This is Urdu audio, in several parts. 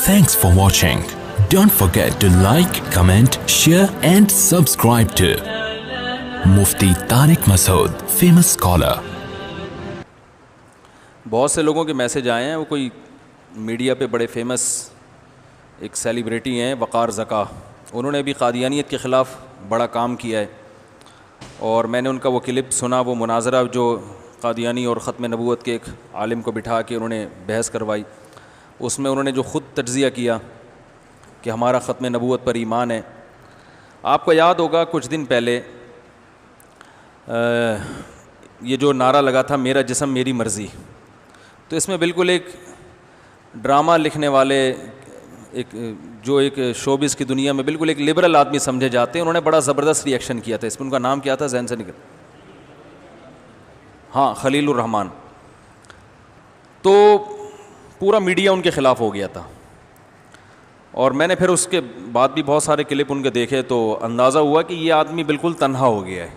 Thanks for watching. Don't forget to like, comment, share and subscribe to Mufti Tariq Masood, famous scholar. بہت سے لوگوں کے میسج آئے ہیں, وہ کوئی میڈیا پہ بڑے فیمس ایک سیلیبریٹی ہیں وقار زکا, انہوں نے بھی قادیانیت کے خلاف بڑا کام کیا ہے, اور میں نے ان کا وہ کلپ سنا, وہ مناظرہ جو قادیانی اور ختم نبوت کے ایک عالم کو بٹھا کے انہوں نے بحث کروائی, اس میں انہوں نے جو خود تجزیہ کیا کہ ہمارا ختم نبوت پر ایمان ہے. آپ کو یاد ہوگا کچھ دن پہلے یہ جو نعرہ لگا تھا میرا جسم میری مرضی, تو اس میں بالکل ایک ڈرامہ لکھنے والے ایک شوبز کی دنیا میں بالکل ایک لبرل آدمی سمجھے جاتے ہیں, انہوں نے بڑا زبردست ری ایکشن کیا تھا. اس میں ان کا نام کیا تھا, ذہن سے نکل, ہاں خلیل الرحمان. تو پورا میڈیا ان کے خلاف ہو گیا تھا, اور میں نے پھر اس کے بعد بھی بہت سارے کلپ ان کے دیکھے تو اندازہ ہوا کہ یہ آدمی بالکل تنہا ہو گیا ہے.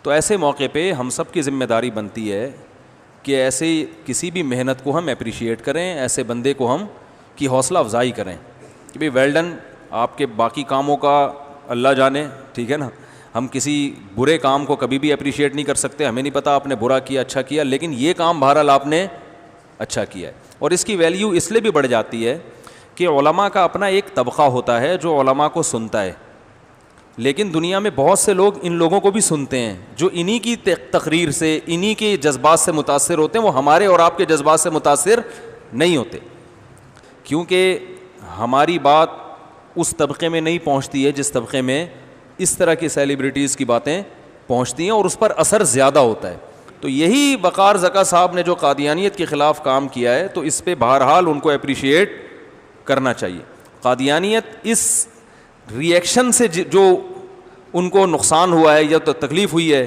تو ایسے موقع پہ ہم سب کی ذمہ داری بنتی ہے کہ ایسے کسی بھی محنت کو ہم اپریشیٹ کریں, ایسے بندے کو ہم کی حوصلہ افزائی کریں کہ بھئی ویل ڈن, آپ کے باقی کاموں کا اللہ جانے, ٹھیک ہے نا. ہم کسی برے کام کو کبھی بھی اپریشیٹ نہیں کر سکتے, ہمیں نہیں پتہ آپ نے برا کیا اچھا کیا, لیکن یہ کام بہرحال آپ نے اچھا کیا ہے. اور اس کی ویلیو اس لیے بھی بڑھ جاتی ہے کہ علماء کا اپنا ایک طبقہ ہوتا ہے جو علماء کو سنتا ہے, لیکن دنیا میں بہت سے لوگ ان لوگوں کو بھی سنتے ہیں جو انہی کی تقریر سے, انہی کے جذبات سے متاثر ہوتے ہیں. وہ ہمارے اور آپ کے جذبات سے متاثر نہیں ہوتے, کیونکہ ہماری بات اس طبقے میں نہیں پہنچتی ہے جس طبقے میں اس طرح کی سیلیبریٹیز کی باتیں پہنچتی ہیں, اور اس پر اثر زیادہ ہوتا ہے. تو یہی وقار زکا صاحب نے جو قادیانیت کے خلاف کام کیا ہے, تو اس پہ بہرحال ان کو اپریشیٹ کرنا چاہیے. قادیانیت اس ری ایکشن سے جو ان کو نقصان ہوا ہے یا تو تکلیف ہوئی ہے,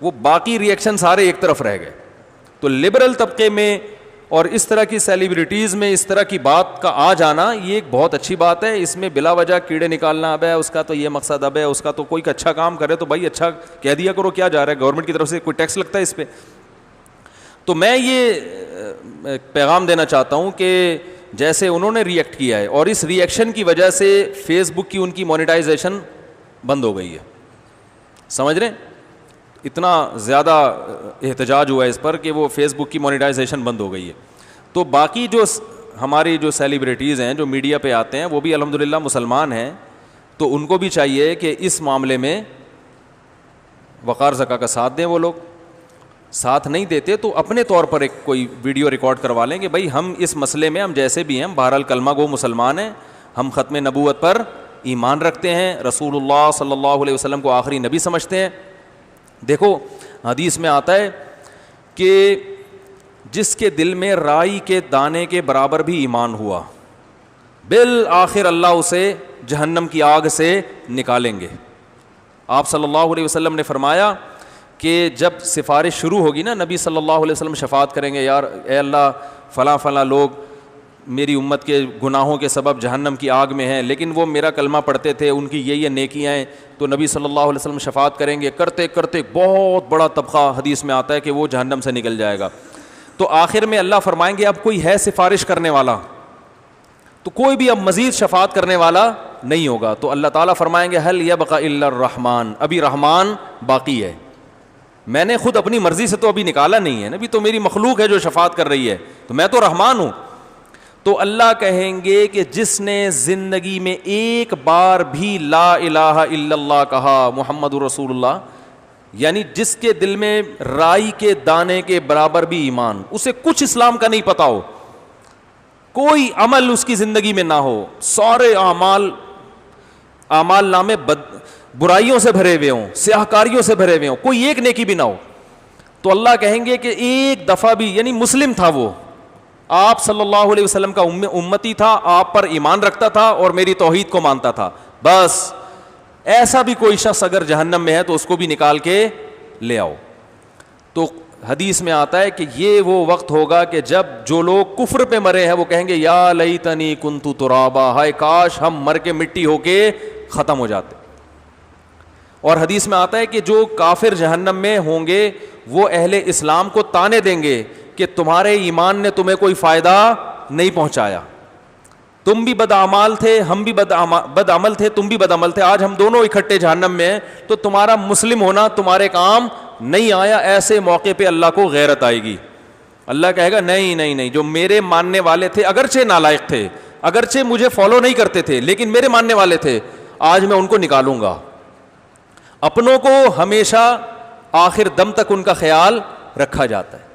وہ باقی ری ایکشن سارے ایک طرف رہ گئے. تو لبرل طبقے میں اور اس طرح کی سیلیبریٹیز میں اس طرح کی بات کا آ جانا یہ ایک بہت اچھی بات ہے. اس میں بلا وجہ کیڑے نکالنا, اب ہے اس کا تو یہ مقصد, اب ہے اس کا تو کوئی اچھا کام کرے تو بھائی اچھا کہہ دیا کرو, کیا جا رہا ہے, گورنمنٹ کی طرف سے کوئی ٹیکس لگتا ہے اس پہ. تو میں یہ پیغام دینا چاہتا ہوں کہ جیسے انہوں نے ری ایکٹ کیا ہے, اور اس ری ایکشن کی وجہ سے فیس بک کی ان کی مونیٹائزیشن بند ہو گئی ہے, سمجھ رہے ہیں, اتنا زیادہ احتجاج ہوا ہے اس پر کہ وہ فیس بک کی مونیٹائزیشن بند ہو گئی ہے. تو باقی جو ہماری جو سیلیبریٹیز ہیں جو میڈیا پہ آتے ہیں وہ بھی الحمدللہ مسلمان ہیں, تو ان کو بھی چاہیے کہ اس معاملے میں وقار زکا کا ساتھ دیں. وہ لوگ ساتھ نہیں دیتے تو اپنے طور پر ایک کوئی ویڈیو ریکارڈ کروا لیں کہ بھائی ہم اس مسئلے میں ہم جیسے بھی ہیں بہرحال کلمہ گو مسلمان ہیں, ہم ختم نبوت پر ایمان رکھتے ہیں, رسول اللہ صلی اللہ علیہ وسلم کو آخری نبی سمجھتے ہیں. دیکھو حدیث میں آتا ہے کہ جس کے دل میں رائی کے دانے کے برابر بھی ایمان ہوا, بالآخر اللہ اسے جہنم کی آگ سے نکالیں گے. آپ صلی اللہ علیہ وسلم نے فرمایا کہ جب سفارش شروع ہوگی نا, نبی صلی اللہ علیہ وسلم شفاعت کریں گے, یار اے اللہ فلاں فلاں لوگ میری امت کے گناہوں کے سبب جہنم کی آگ میں ہیں, لیکن وہ میرا کلمہ پڑھتے تھے, ان کی یہ نیکیاں ہیں. تو نبی صلی اللہ علیہ وسلم شفاعت کریں گے, کرتے کرتے بہت بڑا طبقہ حدیث میں آتا ہے کہ وہ جہنم سے نکل جائے گا. تو آخر میں اللہ فرمائیں گے اب کوئی ہے سفارش کرنے والا, تو کوئی بھی اب مزید شفاعت کرنے والا نہیں ہوگا. تو اللہ تعالیٰ فرمائیں گے هل يبقى الا الرحمن, ابھی رحمان باقی ہے, میں نے خود اپنی مرضی سے تو ابھی نکالا نہیں ہے, ابھی تو میری مخلوق ہے جو شفاعت کر رہی ہے, تو میں تو رحمان ہوں. تو اللہ کہیں گے کہ جس نے زندگی میں ایک بار بھی لا الہ الا اللہ کہا, محمد رسول اللہ, یعنی جس کے دل میں رائی کے دانے کے برابر بھی ایمان, اسے کچھ اسلام کا نہیں پتا ہو, کوئی عمل اس کی زندگی میں نہ ہو, سارے اعمال نامے برائیوں سے بھرے ہوئے ہوں, سیاہکاریوں سے بھرے ہوئے ہوں, کوئی ایک نیکی بھی نہ ہو, تو اللہ کہیں گے کہ ایک دفعہ بھی, یعنی مسلم تھا وہ, آپ صلی اللہ علیہ وسلم کا امتی تھا, آپ پر ایمان رکھتا تھا اور میری توحید کو مانتا تھا, بس ایسا بھی کوئی شخص اگر جہنم میں ہے تو اس کو بھی نکال کے لے آؤ. تو حدیث میں آتا ہے کہ یہ وہ وقت ہوگا کہ جب جو لوگ کفر پہ مرے ہیں وہ کہیں گے یا لیتنی کنت ترابا, ہائے کاش ہم مر کے مٹی ہو کے ختم ہو جاتے. اور حدیث میں آتا ہے کہ جو کافر جہنم میں ہوں گے وہ اہل اسلام کو تانے دیں گے کہ تمہارے ایمان نے تمہیں کوئی فائدہ نہیں پہنچایا. تم بھی بدعمال تھے, ہم بھی بدعمل تھے, تم بھی بدعمل تھے, آج ہم دونوں اکٹھے جہنم میں ہیں, تو تمہارا مسلم ہونا تمہارے کام نہیں آیا. ایسے موقع پہ اللہ کو غیرت آئے گی. اللہ کہے گا نہیں نہیں نہیں, جو میرے ماننے والے تھے, اگرچہ نالائق تھے, اگرچہ مجھے فالو نہیں کرتے تھے, لیکن میرے ماننے والے تھے, آج میں ان کو نکالوں گا. اپنوں کو ہمیشہ آخر دم تک ان کا خیال رکھا جاتا ہے.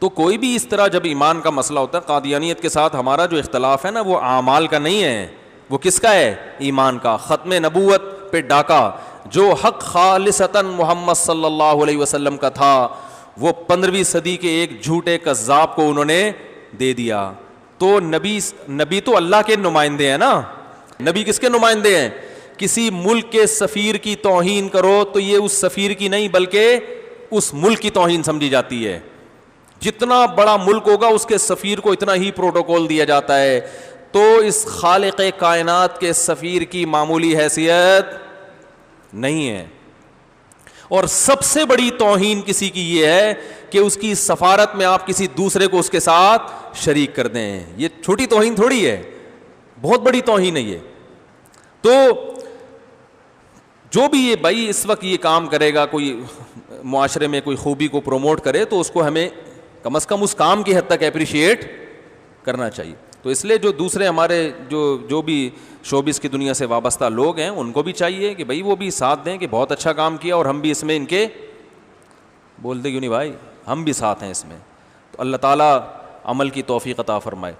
تو کوئی بھی اس طرح جب ایمان کا مسئلہ ہوتا ہے, قادیانیت کے ساتھ ہمارا جو اختلاف ہے نا, وہ اعمال کا نہیں ہے, وہ کس کا ہے؟ ایمان کا. ختم نبوت پہ ڈاکہ جو حق خالصتاً محمد صلی اللہ علیہ وسلم کا تھا, وہ 15ویں صدی کے ایک جھوٹے کذاب کو انہوں نے دے دیا. تو نبی تو اللہ کے نمائندے ہیں نا. نبی کس کے نمائندے ہیں؟ کسی ملک کے سفیر کی توہین کرو تو یہ اس سفیر کی نہیں بلکہ اس ملک کی توہین سمجھی جاتی ہے. جتنا بڑا ملک ہوگا اس کے سفیر کو اتنا ہی پروٹوکول دیا جاتا ہے. تو اس خالق کائنات کے سفیر کی معمولی حیثیت نہیں ہے. اور سب سے بڑی توہین کسی کی یہ ہے کہ اس کی سفارت میں آپ کسی دوسرے کو اس کے ساتھ شریک کر دیں. یہ چھوٹی توہین تھوڑی ہے, بہت بڑی توہین ہے یہ. تو جو بھی یہ بھائی اس وقت یہ کام کرے گا, کوئی معاشرے میں کوئی خوبی کو پروموٹ کرے, تو اس کو ہمیں کم از کم اس کام کی حد تک اپریشیٹ کرنا چاہیے. تو اس لیے جو دوسرے ہمارے جو بھی شوبز کی دنیا سے وابستہ لوگ ہیں, ان کو بھی چاہیے کہ بھائی وہ بھی ساتھ دیں کہ بہت اچھا کام کیا, اور ہم بھی اس میں ان کے بولتے کیوں نہیں بھائی, ہم بھی ساتھ ہیں اس میں. تو اللہ تعالیٰ عمل کی توفیق عطا فرمائے.